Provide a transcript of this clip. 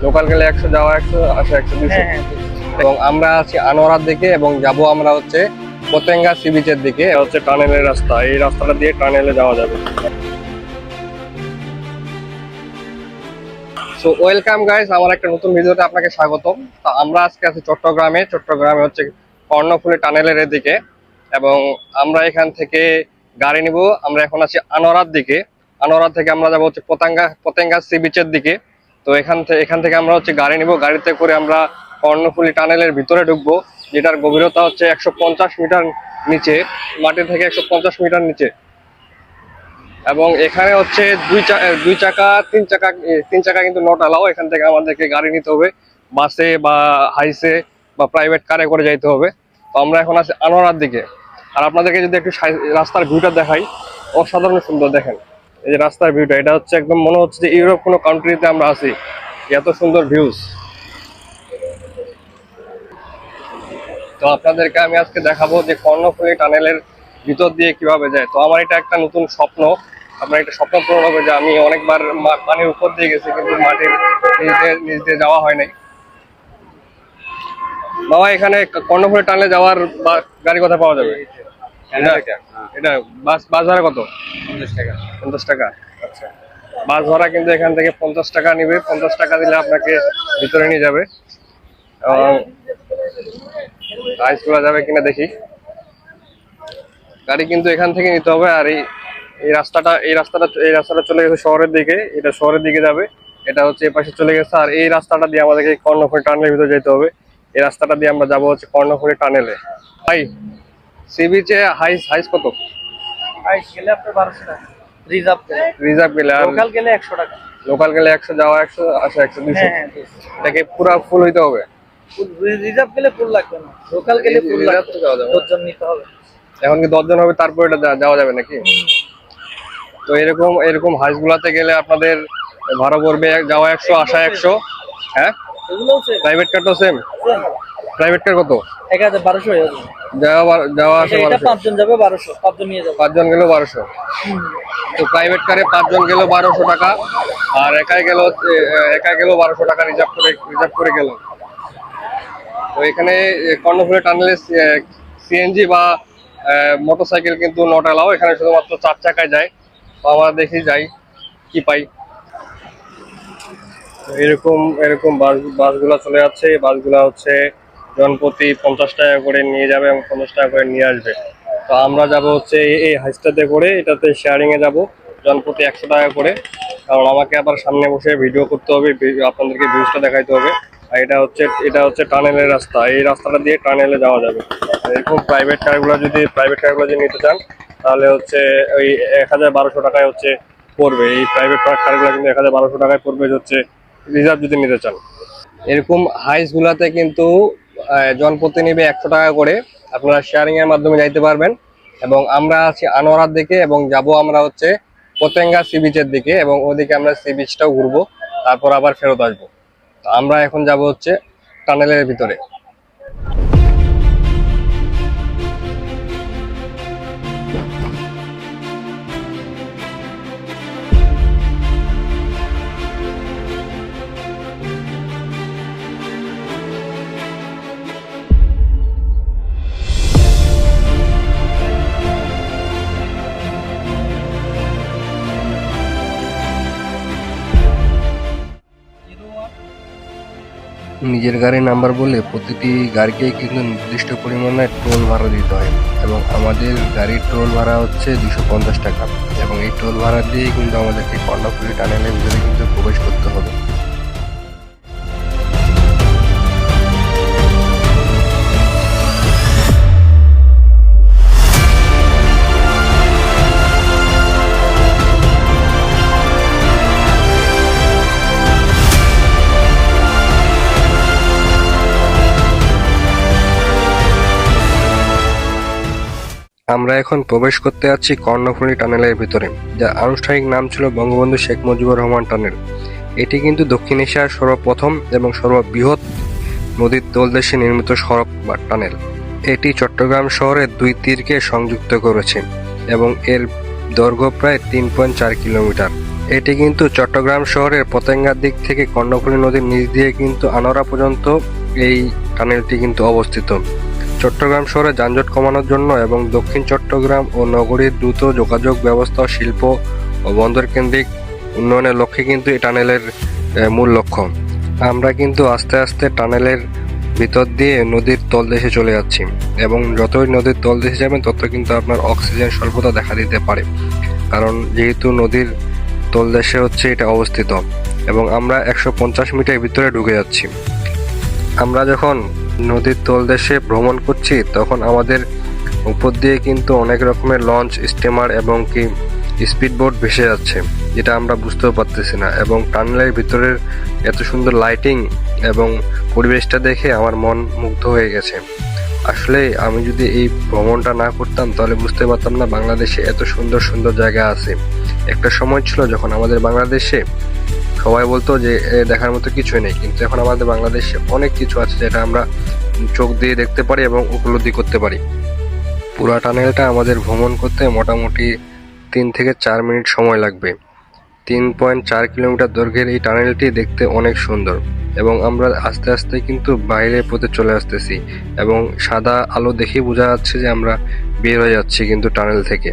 Local গেলে 100, যাওয়া 100, আসা 100, 200। হ্যাঁ হ্যাঁ এবং আমরা আছি আনোয়ারার দিকে এবং যাব আমরা হচ্ছে পতেঙ্গা সি বিচের দিকে। হচ্ছে টানেলের রাস্তা, এই রাস্তাটা দিয়ে টানেলে যাওয়া যাবে। সো ওয়েলকাম গাইস, আমার একটা নতুন ভিডিওতে আপনাকে স্বাগতম। তো আমরা আজকে আছি চট্টগ্রামে হচ্ছে কর্ণফুলী টানেলের এদিকে, এবং আমরা এখান থেকে গাড়ি নিব। আমরা এখন আছি আনোয়ারার দিকে। আনোয়ারা থেকে আমরা যাবো হচ্ছে পতেঙ্গা সি বিচের দিকে। তো এখান থেকে আমরা হচ্ছে গাড়ি নিব। গাড়িতে করে আমরা কর্ণফুলী টানেলের ভিতরে ঢুকবো, যেটার গভীরতা হচ্ছে 150 মিটার নিচে, মাটি থেকে 150 মিটার নিচে। এবং এখানে হচ্ছে দুই চাকা তিন চাকা কিন্তু নট অ্যালাউ। এখান থেকে আমাদেরকে গাড়ি নিতে হবে, বাসে বা হাইসে বা প্রাইভেট কারে করে যাইতে হবে। তো আমরা এখন আছি আনোয়ারার দিকে। আর আপনাদেরকে যদি একটু রাস্তার ভিউটা দেখাই, অসাধারণ সুন্দর। দেখেন এই যে রাস্তার ভিউটা, এটা হচ্ছে একদম মনে হচ্ছে যে ইউরোপ কোনো কান্ট্রিতে আমরা আছি, এত সুন্দর ভিউজ। তো আপনাদেরকে আমি আজকে দেখাবো যে কর্ণফুলী টানেলের ভিতর দিয়ে কিভাবে যায়। তো আমার এটা একটা নতুন স্বপ্ন, আপনার একটা স্বপ্ন পূরণ হবে যে আমি অনেকবার পানির উপর দিয়ে গেছি, কিন্তু মাটির নিচ দিয়ে যাওয়া হয় নাই। বাবা, এখানে কর্ণফুলী টানেলে যাওয়ার গাড়ি কোথায় পাওয়া যাবে? এটা বাস ভাড়া কত? 50 টাকা। 50 টাকা, আচ্ছা। বাস ভাড়া কিন্তু এখান থেকে 50 টাকা নিবে। 50 টাকা দিলে আপনাকে ভিতরে নিয়ে যাবে। এবং আইস করা যাবে কিনা দেখি। গাড়ি কিন্তু এখান থেকে নিতে হবে। আর এই রাস্তাটা চলে গেছে শহরের দিকে। এটা শহরের দিকে যাবে, এটা হচ্ছে এই পাশে চলে গেছে। আর এই রাস্তাটা দিয়ে আমাদেরকে কর্ণফুলী টানেলের ভিতরে যেতে হবে। এই রাস্তাটা দিয়ে আমরা যাবো হচ্ছে কর্ণফুলী টানেলে। ভাই, সি বিচে হাইস কত? হাইস গেলে আপনার 1200 টাকা, রিজার্ভ গেলে। আর লোকাল গেলে 100 টাকা। লোকাল গেলে 100, যাওয়া 100, আসা 100, 200। হ্যাঁ হ্যাঁ এটাকে পুরা ফুল হইতে হবে? রিজার্ভ গেলে ফুল লাগবে না, লোকাল গেলে ফুল রিজার্ভ লাগবে। তো যাওয়া যাবে। 10 জন নিতে হবে। এখন কি 10 জন হবে, তারপর এটা যাওয়া যাবে নাকি? তো এরকম হাইস গুলাতে গেলে আপনাদের ভাড়া পড়বে যাওয়া 100, আসা 100। হ্যাঁ, এগুলোও সেম। প্রাইভেট কারটাও সেম? প্রাইভেট কার কত? 1200 হয়ে যাবে। যাওয়া আসা এটা 1200। 5 জন যাবে 1200, 5 জন নিয়ে যাবে। 5 জন গেলেও 1200। তো প্রাইভেট কারে 5 জন গেলেও 1200 টাকা। আর একাই গেলেও 1200 টাকা রিজার্ভ করে গেল। তো এখানে কর্ণফুলী টানেলে সিএনজি বা মোটরসাইকেল কিন্তু নট অ্যালাউ। এখানে শুধুমাত্র 4 চাকায় যায়। তো আমরা দেখি যাই কি পাই। এরকম বাসগুলা চলে যাচ্ছে। এই বাসগুলা হচ্ছে জনপ্রতি 50 টাকা করে নিয়ে যাবে এবং 50 টাকা করে নিয়ে আসবে। তো আমরা যাব হচ্ছে এই হাইসটাতে করে, এটাতে শেয়ারিং এ যাব, জনপ্রতি 100 টাকা করে। কারণ আমাকে আবার সামনে বসে ভিডিও করতে হবে, আপনাদেরকে ভিউজটা দেখাইতে হবে। আর এটা হচ্ছে টানেলের রাস্তা, এই রাস্তাটা দিয়ে টানেলে যাওয়া যাবে। আর এরকম প্রাইভেট কারগুলো যদি নিতে চান, তাহলে হচ্ছে ওই 1200 টাকায় হচ্ছে পড়বে। এই প্রাইভেট কারগুলো কিন্তু 1200 টাকায় পড়বে হচ্ছে রিজার্ভ যদি নিতে চান। এরকম হাইস গুলাতে কিন্তু জনপ্রতি নিবে 100 টাকা করে। আপনারা শেয়ারিং এর মাধ্যমে যাইতে পারবেন। এবং আমরা আছি আনোয়ারার দিকে এবং যাব আমরা হচ্ছে পতেঙ্গা সি বিচের দিকে, এবং ওদিকে আমরা সি বিচটাও ঘুরবো, তারপর আবার ফেরত আসবো। তো আমরা এখন যাব হচ্ছে টানেলের ভিতরে। নিজের গাড়ির নাম্বার বলে প্রতিটি গাড়িকেই কিন্তু নির্দিষ্ট পরিমাণে টোল ভাড়া দিতে হয়, এবং আমাদের গাড়ির টোল ভাড়া হচ্ছে 250 টাকা। এবং এই টোল ভাড়া দিয়ে কিন্তু আমাদেরকে কর্ণফুলী টানেলের ভিতরে কিন্তু প্রবেশ করতে হবে। আমরা এখন প্রবেশ করতে যাচ্ছি কর্ণফুলী টানেলের ভিতরে, যার আনুষ্ঠানিক নাম ছিল বঙ্গবন্ধু শেখ মুজিবুর রহমান টানেল। এটি কিন্তু দক্ষিণ এশিয়ার সর্বপ্রথম এবং সর্ববৃহৎ নদীর তলদেশে নির্মিত সড়ক বা টানেল। এটি চট্টগ্রাম শহরের 2 তীরকে সংযুক্ত করেছে এবং এর দৈর্ঘ্য প্রায় 3.4 কিলোমিটার। এটি কিন্তু চট্টগ্রাম শহরের পতেঙ্গার দিক থেকে কর্ণফুলী নদীর নিচ দিয়ে কিন্তু আনোয়ারা পর্যন্ত এই টানেলটি কিন্তু অবস্থিত। চট্টগ্রাম শহরে যানজট কমানোর জন্য এবং দক্ষিণ চট্টগ্রাম ও নগরীর দ্রুত যোগাযোগ ব্যবস্থা, শিল্প ও বন্দর কেন্দ্রিক উন্নয়নের লক্ষ্যে কিন্তু এই টানেলের মূল লক্ষ্য। আমরা কিন্তু আস্তে আস্তে টানেলের ভিতর দিয়ে নদীর তলদেশে চলে যাচ্ছি এবং যতই নদীর তলদেশে যাবেন তত কিন্তু আপনার অক্সিজেন স্বল্পতা দেখা দিতে পারে, কারণ যেহেতু নদীর তলদেশে হচ্ছে এটা অবস্থিত এবং আমরা 150 মিটার ভিতরে ঢুকে যাচ্ছি। আমরা যখন নদীর তলদেশে ভ্রমণ করছি তখন আমাদের উপর দিয়ে কিন্তু অনেক রকমের লঞ্চ, স্টিমার এবং কি স্পিডবোট ভেসে যাচ্ছে, যেটা আমরা বুঝতেও পারতেছি না। এবং টানেলের ভিতরের এত সুন্দর লাইটিং এবং পরিবেশটা দেখে আমার মন মুগ্ধ হয়ে গেছে। আসলে আমি যদি এই ভ্রমণটা না করতাম তাহলে বুঝতে পারতাম না বাংলাদেশে এত সুন্দর সুন্দর জায়গা আছে। একটা সময় ছিল যখন আমাদের বাংলাদেশে সবাই বলতো যে দেখার মতো কিছুই নেই, কিন্তু এখন আমাদের বাংলাদেশে অনেক কিছু আছে যেটা আমরা চোখ দিয়ে দেখতে পারি এবং উপলব্ধি করতে পারি। পুরা টানেলটা আমাদের ভ্রমণ করতে মোটামুটি 3 থেকে 4 মিনিট সময় লাগবে। 3.4 কিলোমিটার দৈর্ঘ্যের এই টানেলটি দেখতে অনেক সুন্দর এবং আমরা আস্তে আস্তে কিন্তু বাইরের পথে চলে আসতেছি এবং সাদা আলো দেখে বোঝা যাচ্ছে যে আমরা বের হয়ে যাচ্ছি কিন্তু টানেল থেকে।